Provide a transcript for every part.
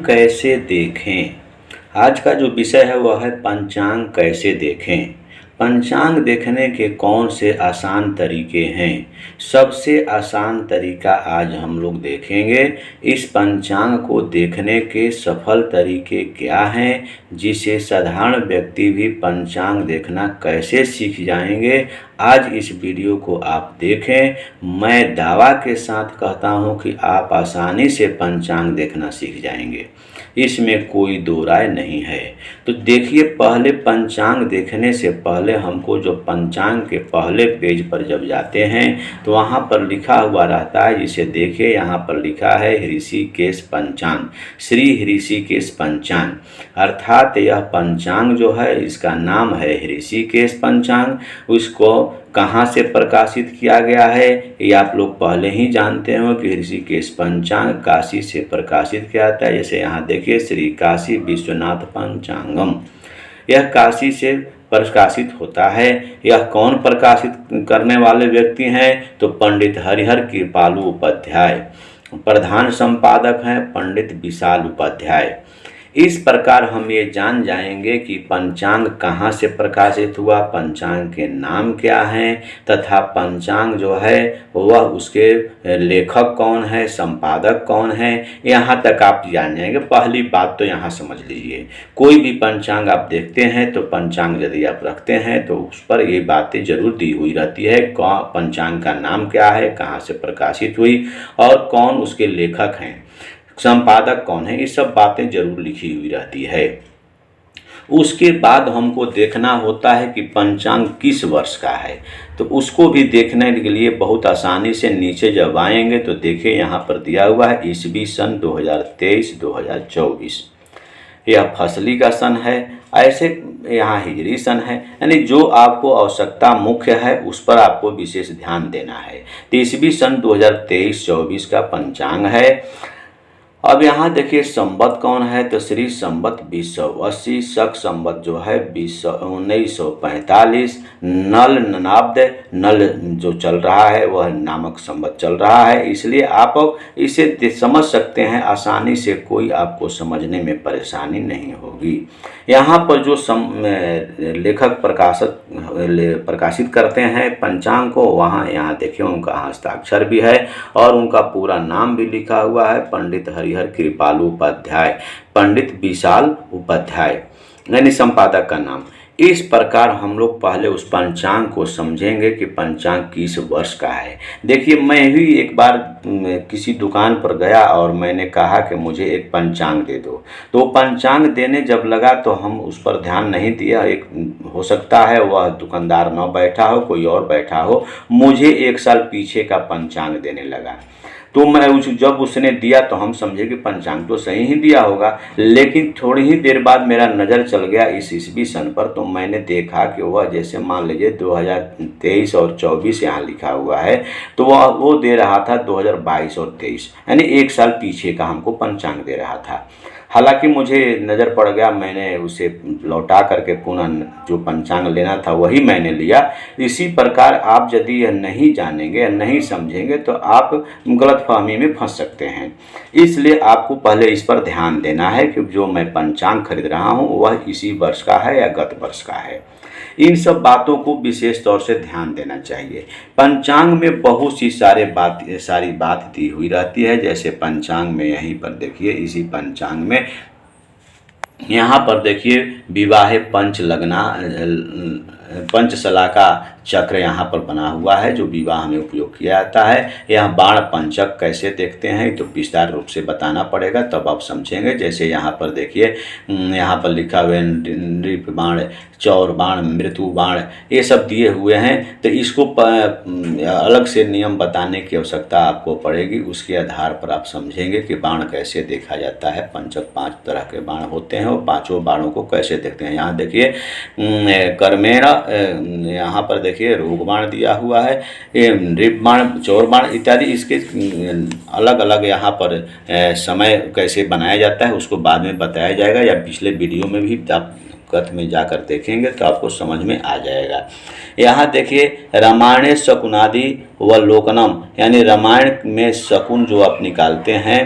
कैसे देखें। आज का जो विषय है वह है पंचांग कैसे देखें। पंचांग देखने के कौन से आसान तरीके हैं। सबसे आसान तरीका आज हम लोग देखेंगे। इस पंचांग को देखने के सफल तरीके क्या हैं, जिसे साधारण व्यक्ति भी पंचांग देखना कैसे सीख जाएंगे। आज इस वीडियो को आप देखें। मैं दावा के साथ कहता हूं कि आप आसानी से पंचांग देखना सीख जाएंगे, इसमें कोई दो राय नहीं है। तो देखिए, पहले पंचांग देखने से पहले हमको जो पंचांग के पहले पेज पर जब जाते हैं तो वहाँ पर लिखा हुआ रहता है, जिसे देखिए यहाँ पर लिखा है ऋषिकेश पंचांग, श्री ऋषिकेश पंचांग। अर्थात यह पंचांग जो है इसका नाम है ऋषिकेश पंचांग। उसको कहाँ से प्रकाशित किया गया है ये आप लोग पहले ही जानते हो कि ऋषिकेश पंचांग काशी से प्रकाशित किया जाता है। जैसे यहाँ देखिए, श्री काशी विश्वनाथ पंचांगम, यह काशी से प्रकाशित होता है। यह कौन प्रकाशित करने वाले व्यक्ति हैं, तो पंडित हरिहर कृपालु उपाध्याय। प्रधान संपादक हैं पंडित विशाल उपाध्याय। इस प्रकार हम ये जान जाएंगे कि पंचांग कहाँ से प्रकाशित हुआ, पंचांग के नाम क्या हैं, तथा पंचांग जो है वह उसके लेखक कौन है, संपादक कौन है। यहाँ तक आप जान जाएंगे। पहली बात तो यहाँ समझ लीजिए, कोई भी पंचांग आप देखते हैं तो पंचांग यदि आप रखते हैं तो उस पर ये बातें जरूर दी हुई रहती है। पंचांग का नाम क्या है, कहाँ से प्रकाशित हुई और कौन उसके लेखक हैं, संपादक कौन है, ये सब बातें जरूर लिखी हुई रहती है। उसके बाद हमको देखना होता है कि पंचांग किस वर्ष का है। तो उसको भी देखने के लिए बहुत आसानी से नीचे जब आएंगे तो देखिए यहाँ पर दिया हुआ है ईस्वी सन 2023-2024। यह फसली का सन है, ऐसे यहाँ हिजरी सन है। यानी जो आपको आवश्यकता मुख्य है उस पर आपको विशेष ध्यान देना है। तो ईस्वी सन 2023-24 का पंचांग है। अब यहाँ देखिए संवत कौन है, तो श्री संवत 2080, शक संवत जो है 1945, नल ननाब्द, नल जो चल रहा है वह नामक संवत चल रहा है। इसलिए आप इसे समझ सकते हैं आसानी से, कोई आपको समझने में परेशानी नहीं होगी। यहाँ पर जो लेखक प्रकाशित करते हैं पंचांग को, वहाँ यहाँ देखिए उनका हस्ताक्षर भी है और उनका पूरा नाम भी लिखा हुआ है, पंडित हरिहर कृपालु उपाध्याय, पंडित विशाल उपाध्याय, यानी संपादक का नाम। इस प्रकार हम लोग पहले उस पंचांग को समझेंगे कि पंचांग किस वर्ष का है। देखिए, मैं भी एक बार किसी दुकान पर गया और मैंने कहा कि मुझे एक पंचांग दे दो। तो पंचांग देने जब लगा तो हम उस पर ध्यान नहीं दिया। एक हो सकता है वह दुकानदार न बैठा हो, कोई और बैठा हो, मुझे 1 साल पीछे का पंचांग देने लगा। तो मैं जब उसने दिया तो हम समझे कि पंचांग तो सही ही दिया होगा, लेकिन थोड़ी ही देर बाद मेरा नज़र चल गया इस ईस्वी सन पर। तो मैंने देखा कि वह जैसे मान लीजिए 2023 और 24 यहाँ लिखा हुआ है, तो वो दे रहा था 2022 और 23, यानी 1 साल पीछे का हमको पंचांग दे रहा था। हालांकि मुझे नज़र पड़ गया, मैंने उसे लौटा करके पुनः जो पंचांग लेना था वही मैंने लिया। इसी प्रकार आप यदि यह नहीं जानेंगे या नहीं समझेंगे तो आप गलतफहमी में फंस सकते हैं। इसलिए आपको पहले इस पर ध्यान देना है कि जो मैं पंचांग खरीद रहा हूँ वह इसी वर्ष का है या गत वर्ष का है। इन सब बातों को विशेष तौर से ध्यान देना चाहिए। पंचांग में बहुत सी सारी बात दी हुई रहती है। जैसे पंचांग में यहीं पर देखिए, इसी पंचांग में यहाँ पर देखिए विवाहे पंच लगना, पंचशला का चक्र यहाँ पर बना हुआ है जो विवाह में उपयोग किया जाता है। यह बाण पंचक कैसे देखते हैं तो विस्तार रूप से बताना पड़ेगा, तब आप समझेंगे। जैसे यहाँ पर देखिए, यहाँ पर लिखा हुआ है नृप बाण, चौर बाण, मृत्यु बाण, ये सब दिए हुए हैं। तो इसको अलग से नियम बताने की आवश्यकता आपको पड़ेगी। उसके आधार पर आप समझेंगे कि बाण कैसे देखा जाता है। पंचक 5 तरह के बाण होते हैं और 5 बाणों को कैसे देखते हैं। यहाँ देखिए कर्मेण, यहाँ पर देखिए रोग बाण दिया हुआ है, नृप बाण, चौर बाण इत्यादि। इसके अलग अलग यहाँ पर समय कैसे बनाया जाता है उसको बाद में बताया जाएगा, या पिछले वीडियो में भी आप हकीकत में जाकर देखेंगे तो आपको समझ में आ जाएगा। यहाँ देखिए, रामायणे शकुनादि व लोकनम, यानी रामायण में शकुन जो आप निकालते हैं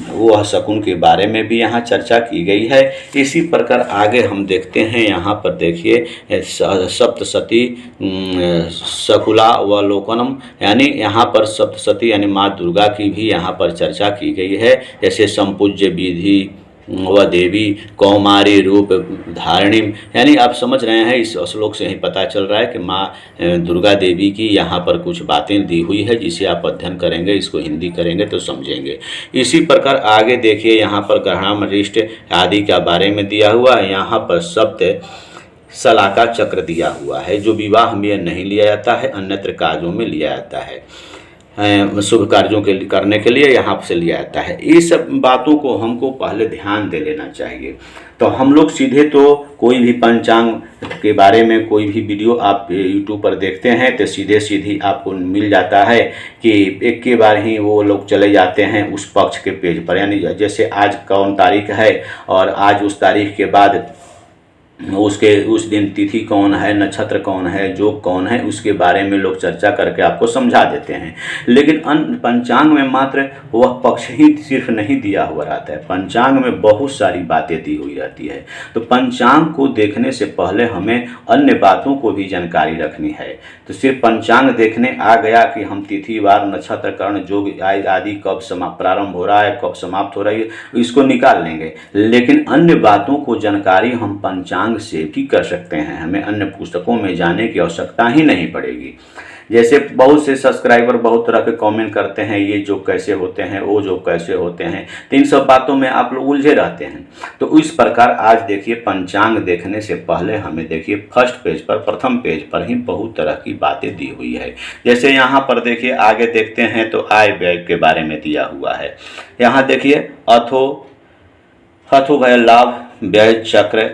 वो शकुन के बारे में भी यहाँ चर्चा की गई है। इसी प्रकार आगे हम देखते हैं, यहाँ पर देखिए सप्तशती शकुला व लोकनम, यानी यहाँ पर सप्तशती यानी माँ दुर्गा की भी यहाँ पर चर्चा की गई है। जैसे संपूज्य विधि व देवी कौमारी रूप धारिणी, यानी आप समझ रहे हैं इस श्लोक से ही पता चल रहा है कि माँ दुर्गा देवी की यहाँ पर कुछ बातें दी हुई है, जिसे आप अध्ययन करेंगे, इसको हिंदी करेंगे तो समझेंगे। इसी प्रकार आगे देखिए, यहाँ पर ग्रहणामरिष्ट आदि के बारे में दिया हुआ है। यहाँ पर सप्त शलाका चक्र दिया हुआ है, जो विवाह में नहीं लिया जाता है, अन्यत्र कार्यों में लिया जाता है, शुभ कार्यों के करने के लिए यहाँ से लिया जाता है। ये सब बातों को हमको पहले ध्यान दे लेना चाहिए। तो हम लोग सीधे तो कोई भी पंचांग के बारे में कोई भी वीडियो आप यूट्यूब पर देखते हैं तो सीधी आपको मिल जाता है कि एक के बार ही वो लोग चले जाते हैं उस पक्ष के पेज पर, यानी जैसे आज कौन तारीख है और आज उस तारीख के बाद उस दिन तिथि कौन है, नक्षत्र कौन है, योग कौन है, उसके बारे में लोग चर्चा करके आपको समझा देते हैं। लेकिन पंचांग में मात्र वह पक्ष ही सिर्फ नहीं दिया हुआ रहता है, पंचांग में बहुत सारी बातें दी हुई रहती है। तो पंचांग को देखने से पहले हमें अन्य बातों को भी जानकारी रखनी है। तो सिर्फ पंचांग देखने आ गया कि हम तिथि वार नक्षत्र कर्ण योग आदि कब प्रारंभ हो रहा है, कब समाप्त हो रही है, इसको निकाल लेंगे। लेकिन अन्य बातों को जानकारी हम पंचांग से भी कर सकते हैं, हमें अन्य पुस्तकों में जाने की आवश्यकता ही नहीं पड़ेगी। जैसे बहुत से सब्सक्राइबर बहुत तरह के कमेंट करते हैं, ये जो कैसे होते हैं, वो जो कैसे होते हैं, तो इन सब बातों में आप लोग उलझे रहते हैं। तो इस प्रकार आज देखिए, पंचांग देखने से पहले हमें देखिए फर्स्ट पेज पर, प्रथम पेज पर ही बहुत तरह की बातें दी हुई है। जैसे यहाँ पर देखिए, आगे देखते हैं तो आय व्यय के बारे में दिया हुआ है। यहाँ देखिए अथो भय लाभ व्यय चक्र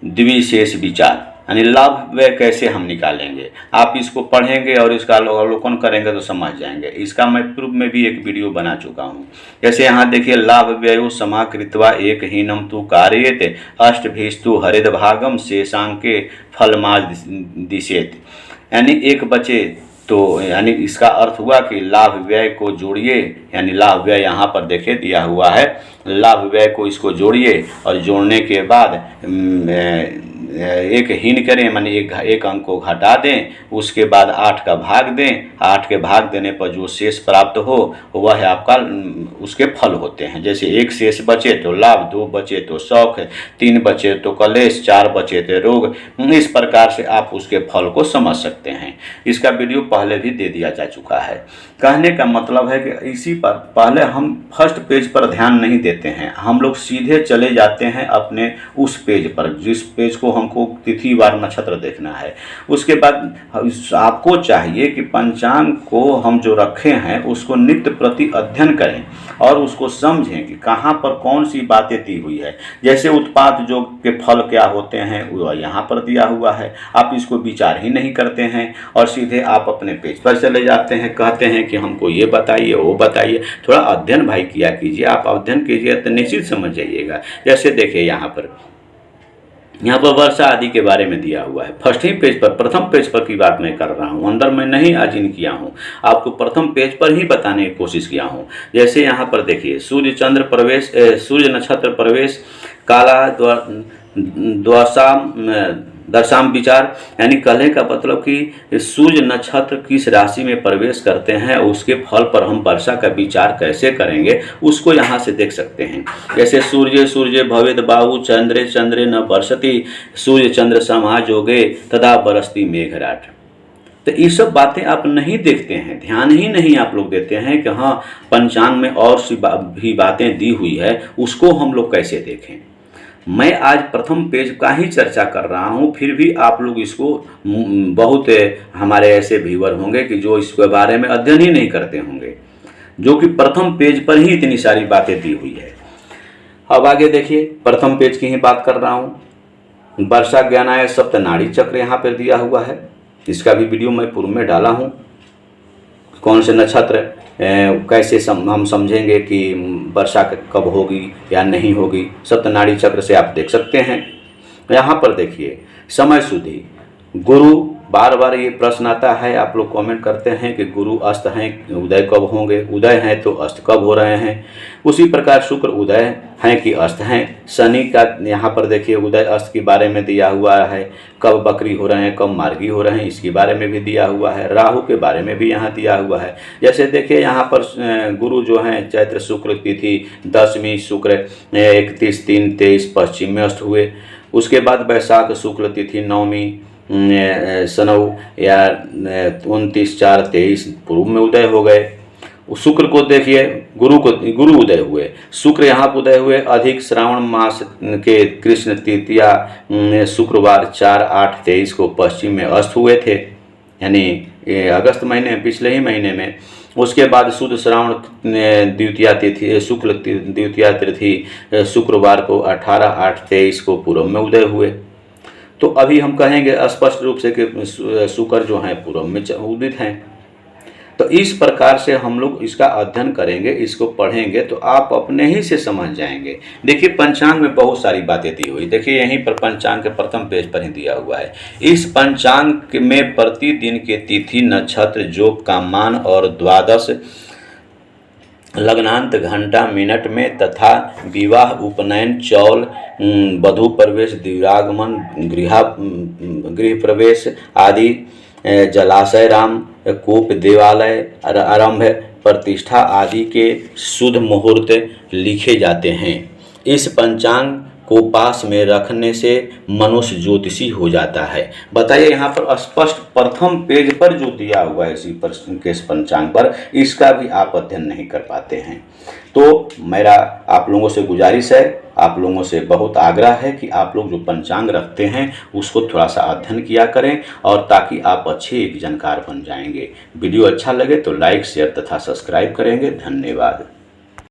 द्विशेष विचार, यानी लाभ व्यय कैसे हम निकालेंगे। आप इसको पढ़ेंगे और इसका अवलोकन करेंगे तो समझ जाएंगे। इसका मैं पूर्व में भी एक वीडियो बना चुका हूँ। जैसे यहाँ देखिए, लाभ व्यय समाकृत्वा एक हीनम तु कार्येत अष्टभीस्तु हरिद भागम शेषांके फलमाज दिशेत, यानी एक बचे तो यानी इसका अर्थ हुआ कि लाभ व्यय को जोड़िए, यानी लाभ व्यय यहाँ पर देखिए दिया हुआ है, लाभ व्यय को इसको जोड़िए और जोड़ने के बाद एक हीन करें, माने एक अंक को घटा दें, उसके बाद 8 का भाग दें, 8 के भाग देने पर जो शेष प्राप्त हो वह आपका उसके फल होते हैं। जैसे 1 शेष बचे तो लाभ, 2 बचे तो शौक, 3 बचे तो कलेश, 4 बचे तो रोग। इस प्रकार से आप उसके फल को समझ सकते हैं। इसका वीडियो पहले भी दे दिया जा चुका है। कहने का मतलब है कि इसी पर पहले हम फर्स्ट पेज पर ध्यान नहीं देते हैं, हम लोग सीधे चले जाते हैं अपने उस पेज पर जिस पेज को हमको तिथि वार नक्षत्र देखना है। उसके बाद आपको चाहिए कि पंचांग को हम जो रखे हैं उसको नित्य प्रति अध्ययन करें और उसको समझें कि कहाँ पर कौन सी बातें दी हुई है। जैसे उत्पाद योग के फल क्या होते हैं वह यहाँ पर दिया हुआ है, आप इसको विचार ही नहीं करते हैं और सीधे आप अपने पेज पर चले जाते हैं, कहते हैं कि हमको ये बताइए वो बताइए। थोड़ा अध्ययन भाई किया कीजिए, आप अध्ययन कीजिए तो निश्चित समझ जाइएगा। जैसे देखिए यहाँ पर वर्षा आदि के बारे में दिया हुआ है। फर्स्ट ही पेज पर, प्रथम पेज पर की बात मैं कर रहा हूँ, अंदर में नहीं अजीन किया हूँ, आपको प्रथम पेज पर ही बताने की कोशिश किया हूँ। जैसे यहाँ पर देखिए, सूर्य चंद्र प्रवेश, सूर्य नक्षत्र प्रवेश काला दशाम विचार, यानी कहने का मतलब कि सूर्य नक्षत्र किस राशि में प्रवेश करते हैं उसके फल पर हम वर्षा का विचार कैसे करेंगे उसको यहाँ से देख सकते हैं। जैसे सूर्य भवेद बाहु चंद्रे चंद्रे न वर्षति सूर्य चंद्र समाजोगे तदा बरसती मेघराट। तो ये सब बातें आप नहीं देखते हैं, ध्यान ही नहीं आप लोग देते हैं कि हाँ पंचांग में और सी भी बातें दी हुई है, उसको हम लोग कैसे देखें। मैं आज प्रथम पेज का ही चर्चा कर रहा हूं, फिर भी आप लोग इसको, बहुत हमारे ऐसे व्यूअर होंगे कि जो इसके बारे में अध्ययन ही नहीं करते होंगे, जो कि प्रथम पेज पर ही इतनी सारी बातें दी हुई है। अब आगे देखिए, प्रथम पेज की ही बात कर रहा हूं। वर्षा ज्ञानाय सप्तनाड़ी चक्र यहाँ पर दिया हुआ है, इसका भी वीडियो मैं पूर्व में डाला हूँ। कौन से नक्षत्र कैसे हम समझेंगे कि वर्षा कब होगी या नहीं होगी, सप्तनाड़ी चक्र से आप देख सकते हैं। यहाँ पर देखिए समय शुद्धि, गुरु, बार बार ये प्रश्न आता है, आप लोग कमेंट करते हैं कि गुरु अस्त हैं, उदय कब होंगे, उदय हैं तो अस्त कब हो रहे हैं। उसी प्रकार शुक्र उदय हैं कि अस्त हैं। शनि का यहाँ पर देखिए उदय अस्त के बारे में दिया हुआ है, कब बकरी हो रहे हैं, कब मार्गी हो रहे हैं, इसके बारे में भी दिया हुआ है। राहु के बारे में भी यहाँ दिया हुआ है। जैसे देखिए यहाँ पर गुरु जो हैं चैत्र शुक्ल तिथि 10वीं, शुक्र 31/3/23 पश्चिम में अस्त हुए। उसके बाद वैशाख शुक्ल तिथि 9वीं, सनऊ या 29/4/23 पूर्व में उदय हो गए। शुक्र को देखिए गुरु उदय हुए, शुक्र यहाँ पर उदय हुए अधिक श्रावण मास के कृष्ण तृतीया शुक्रवार 4/8/23 को पश्चिम में अस्त हुए थे, यानी अगस्त महीने पिछले ही महीने में। उसके बाद शुद्ध श्रावण द्वितीया तिथि शुक्ल द्वितीया तिथि शुक्रवार को 18/8/23 को पूर्व में उदय हुए। तो अभी हम कहेंगे स्पष्ट रूप से कि शुक्र जो हैं पूर्व में उदित हैं। तो इस प्रकार से हम लोग इसका अध्ययन करेंगे, इसको पढ़ेंगे तो आप अपने ही से समझ जाएंगे। देखिए पंचांग में बहुत सारी बातें दी हुई, देखिए यहीं पर पंचांग के प्रथम पेज पर ही दिया हुआ है। इस पंचांग में प्रतिदिन के तिथि, नक्षत्र, योग का मान और द्वादश लग्नांत घंटा मिनट में तथा विवाह, उपनयन, चौल, वधू प्रवेश, द्विरागमन, गृह प्रवेश आदि, जलाशय, राम कूप, देवालय आरंभ, प्रतिष्ठा आदि के शुभ मुहूर्त लिखे जाते हैं। इस पंचांग को पास में रखने से मनुष्य ज्योतिषी हो जाता है। बताइए यहाँ पर स्पष्ट प्रथम पेज पर जो दिया हुआ है इसी प्रश्न के पंचांग पर, इसका भी आप अध्ययन नहीं कर पाते हैं। तो मेरा आप लोगों से गुजारिश है, आप लोगों से बहुत आग्रह है कि आप लोग जो पंचांग रखते हैं उसको थोड़ा सा अध्ययन किया करें, और ताकि आप अच्छे एक जानकार बन जाएंगे। वीडियो अच्छा लगे तो लाइक, शेयर तथा सब्सक्राइब करेंगे। धन्यवाद।